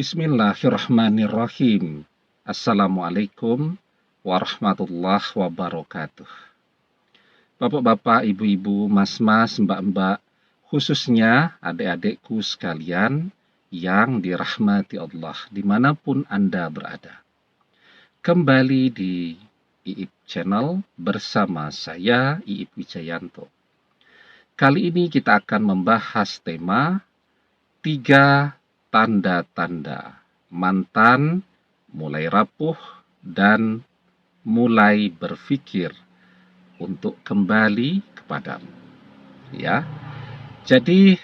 Bismillahirrahmanirrahim. Assalamualaikum warahmatullahi wabarakatuh. Bapak-bapak, ibu-ibu, mas-mas, mbak-mbak, khususnya adik-adikku sekalian yang dirahmati Allah dimanapun Anda berada. Kembali di IIP Channel bersama saya, IIP Wijayanto. Kali ini kita akan membahas tema 3 tanda-tanda mantan mulai rapuh dan mulai berpikir untuk kembali kepadamu. Ya. Jadi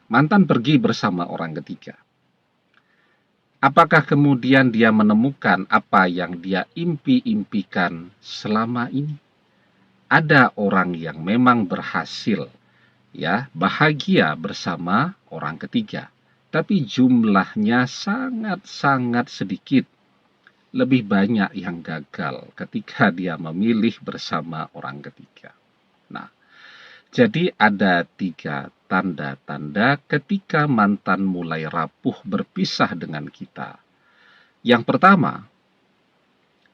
mantan pergi bersama orang ketiga. Apakah kemudian dia menemukan apa yang dia impi-impikan selama ini? Ada orang yang memang berhasil bahagia bersama orang ketiga. Tapi jumlahnya sangat-sangat sedikit. Lebih banyak yang gagal ketika dia memilih bersama orang ketiga. Nah, jadi ada 3 tanda-tanda ketika mantan mulai rapuh berpisah dengan kita. Yang pertama,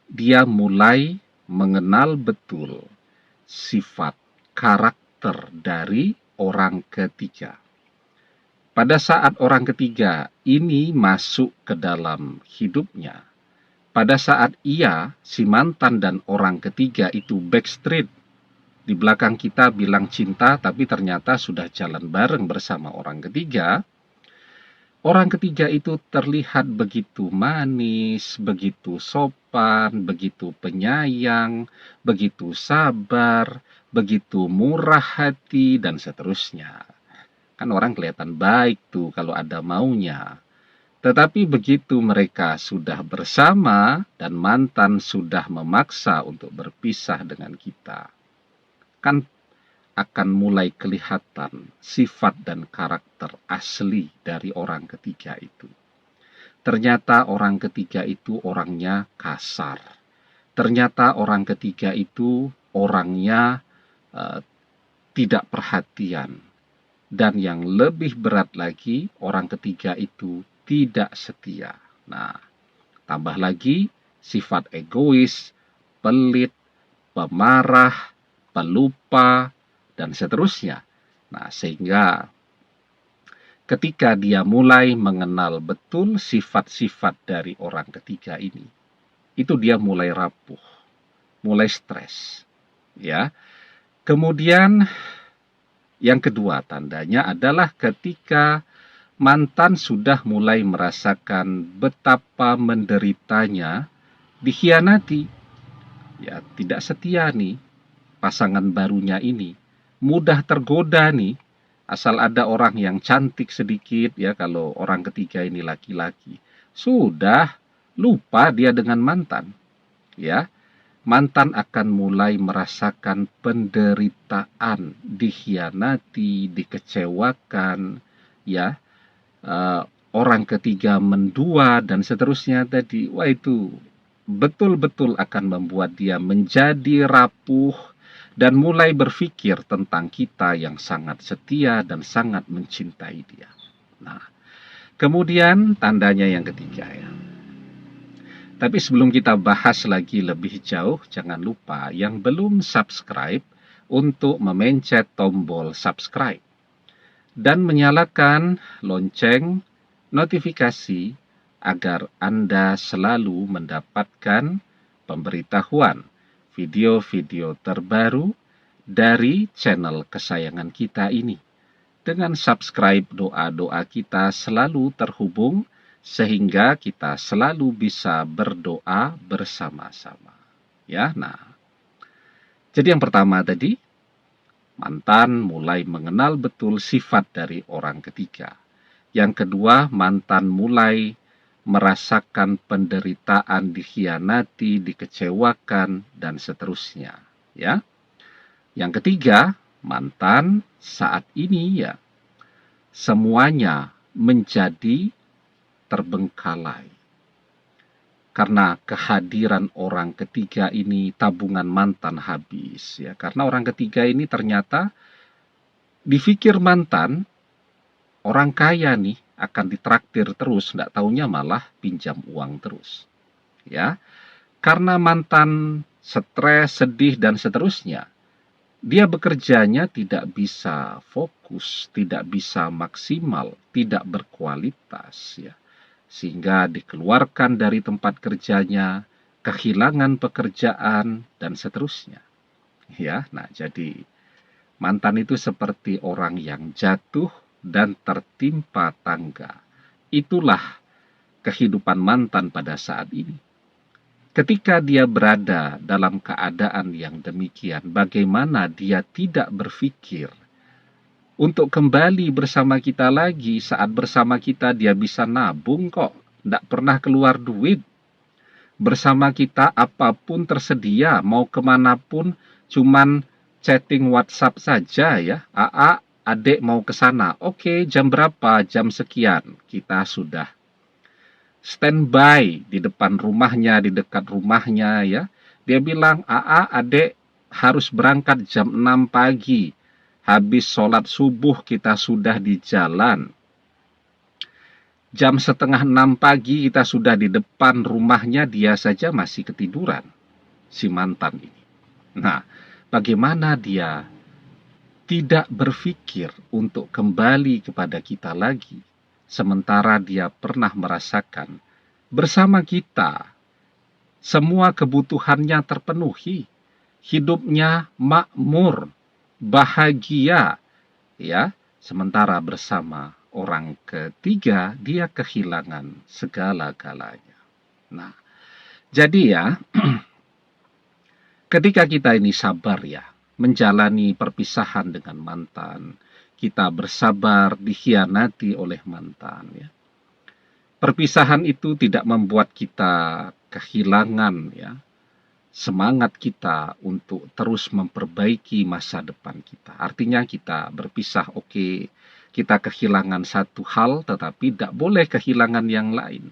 dia mulai mengenal betul sifat karakter dari orang ketiga. Pada saat orang ketiga ini masuk ke dalam hidupnya, pada saat si mantan dan orang ketiga itu backstreet, di belakang kita bilang cinta, tapi ternyata sudah jalan bareng bersama orang ketiga itu terlihat begitu manis, begitu sopan, begitu penyayang, begitu sabar, begitu murah hati, dan seterusnya. Kan orang kelihatan baik tuh kalau ada maunya. Tetapi begitu mereka sudah bersama dan mantan sudah memaksa untuk berpisah dengan kita, kan akan mulai kelihatan sifat dan karakter asli dari orang ketiga itu. Ternyata orang ketiga itu orangnya kasar. Ternyata orang ketiga itu orangnya tidak perhatian. Dan yang lebih berat lagi, orang ketiga itu tidak setia. Nah, tambah lagi sifat egois, pelit, pemarah, pelupa, dan seterusnya. Nah, sehingga ketika dia mulai mengenal betul sifat-sifat dari orang ketiga ini, itu dia mulai rapuh, mulai stres. Ya. Kemudian yang kedua tandanya adalah ketika mantan sudah mulai merasakan betapa menderitanya dikhianati. Ya, tidak setia nih pasangan barunya ini. Mudah tergoda nih, asal ada orang yang cantik sedikit, ya kalau orang ketiga ini laki-laki. Sudah lupa dia dengan mantan. Ya. Mantan akan mulai merasakan penderitaan, dikhianati, dikecewakan, orang ketiga mendua, dan seterusnya tadi. Wah, itu betul-betul akan membuat dia menjadi rapuh dan mulai berpikir tentang kita yang sangat setia dan sangat mencintai dia. Nah, kemudian tandanya yang ketiga ya. Tapi sebelum kita bahas lagi lebih jauh, jangan lupa yang belum subscribe untuk memencet tombol subscribe dan menyalakan lonceng notifikasi agar Anda selalu mendapatkan pemberitahuan video-video terbaru dari channel kesayangan kita ini. Dengan subscribe, doa-doa kita selalu terhubung sehingga kita selalu bisa berdoa bersama-sama. Ya, nah. Jadi yang pertama tadi, mantan mulai mengenal betul sifat dari orang ketiga. Yang kedua, mantan mulai merasakan penderitaan, dikhianati, dikecewakan, dan seterusnya. Ya. Yang ketiga, mantan saat ini semuanya menjadi terbengkalai. Karena kehadiran orang ketiga ini, tabungan mantan habis. Ya. Karena orang ketiga ini ternyata dipikir mantan orang kaya nih, akan ditraktir terus, nggak taunya malah pinjam uang terus. Ya, karena mantan stres, sedih, dan seterusnya, dia bekerjanya tidak bisa fokus, tidak bisa maksimal, tidak berkualitas, ya. Sehingga dikeluarkan dari tempat kerjanya, kehilangan pekerjaan, dan seterusnya. Ya, nah jadi mantan itu seperti orang yang jatuh dan tertimpa tangga. Itulah kehidupan mantan pada saat ini. Ketika dia berada dalam keadaan yang demikian, bagaimana dia tidak berpikir untuk kembali bersama kita lagi? Saat bersama kita dia bisa nabung kok, tidak pernah keluar duit. Bersama kita apapun tersedia, mau kemanapun, cuman chatting WhatsApp saja ya. AA, adik mau ke sana. Oke, jam berapa? Jam sekian. Kita sudah standby di depan rumahnya, di dekat rumahnya ya. Dia bilang, AA, adik harus berangkat jam 6 pagi. Habis sholat subuh kita sudah di jalan. Jam setengah 6 pagi kita sudah di depan rumahnya, dia saja masih ketiduran, si mantan ini. Nah, bagaimana dia tidak berpikir untuk kembali kepada kita lagi, sementara dia pernah merasakan bersama kita semua kebutuhannya terpenuhi, hidupnya makmur, bahagia, ya, sementara bersama orang ketiga dia kehilangan segala-galanya. Nah, jadi ya, ketika kita ini sabar ya, menjalani perpisahan dengan mantan, kita bersabar dikhianati oleh mantan ya. Perpisahan itu tidak membuat kita kehilangan ya semangat kita untuk terus memperbaiki masa depan kita. Artinya kita berpisah, oke, kita kehilangan satu hal, tetapi tidak boleh kehilangan yang lain.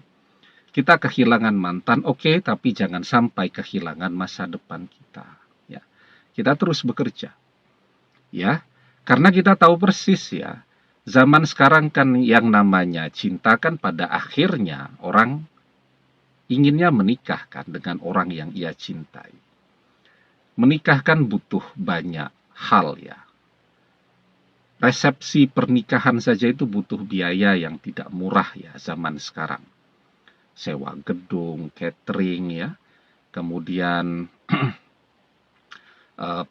Kita kehilangan mantan, oke, tapi jangan sampai kehilangan masa depan kita. Ya, kita terus bekerja, ya, karena kita tahu persis ya, zaman sekarang kan yang namanya cinta kan pada akhirnya orang inginnya menikahkan dengan orang yang ia cintai. Menikahkan butuh banyak hal ya. Resepsi pernikahan saja itu butuh biaya yang tidak murah ya zaman sekarang. Sewa gedung, catering ya, kemudian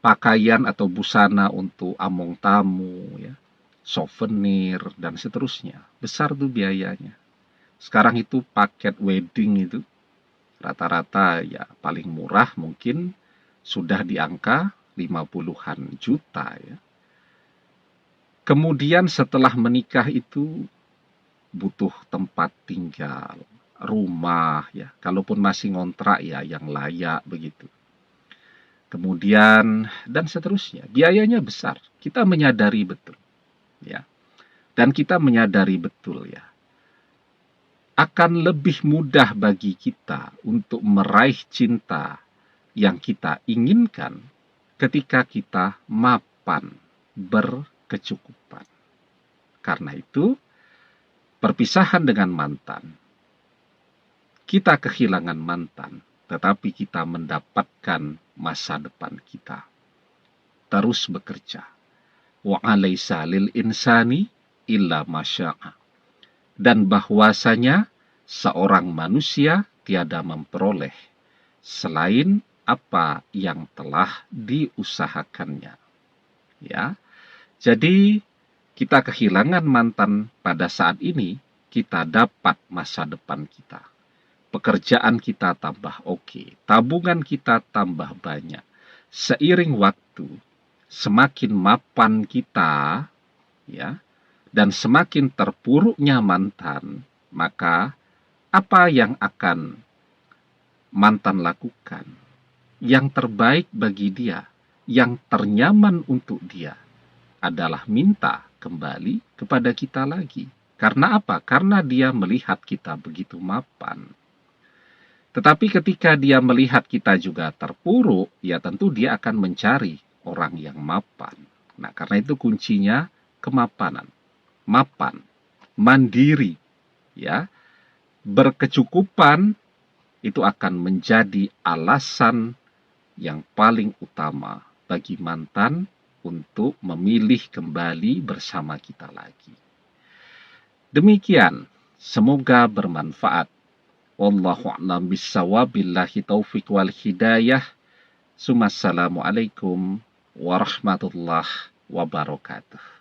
pakaian atau busana untuk among tamu ya, souvenir dan seterusnya. Besar tuh biayanya. Sekarang itu paket wedding itu rata-rata ya paling murah mungkin sudah di angka 50-an juta ya. Kemudian setelah menikah itu butuh tempat tinggal, rumah ya, kalaupun masih ngontrak ya yang layak begitu. Kemudian dan seterusnya, biayanya besar. Kita menyadari betul ya. Dan kita menyadari betul ya, akan lebih mudah bagi kita untuk meraih cinta yang kita inginkan ketika kita mapan, berkecukupan. Karena itu, perpisahan dengan mantan, kita kehilangan mantan, tetapi kita mendapatkan masa depan kita. Terus bekerja. Wa alaysa lil insani illa masya'a. Dan bahwasanya seorang manusia tiada memperoleh selain apa yang telah diusahakannya. Ya. Jadi kita kehilangan mantan pada saat ini, kita dapat masa depan kita. Pekerjaan kita tambah oke, tabungan kita tambah banyak. Seiring waktu, semakin mapan kita, ya, dan semakin terpuruknya mantan, maka apa yang akan mantan lakukan? Yang terbaik bagi dia, yang ternyaman untuk dia, adalah minta kembali kepada kita lagi. Karena apa? Karena dia melihat kita begitu mapan. Tetapi ketika dia melihat kita juga terpuruk, ya tentu dia akan mencari orang yang mapan. Nah, karena itu kuncinya kemapanan. Mapan. mandiri, ya, berkecukupan, itu akan menjadi alasan yang paling utama bagi mantan untuk memilih kembali bersama kita lagi. Demikian, semoga bermanfaat. Wallahu a'lam bishawab, billahi taufiq wal hidayah. Assalamualaikum warahmatullahi wabarakatuh.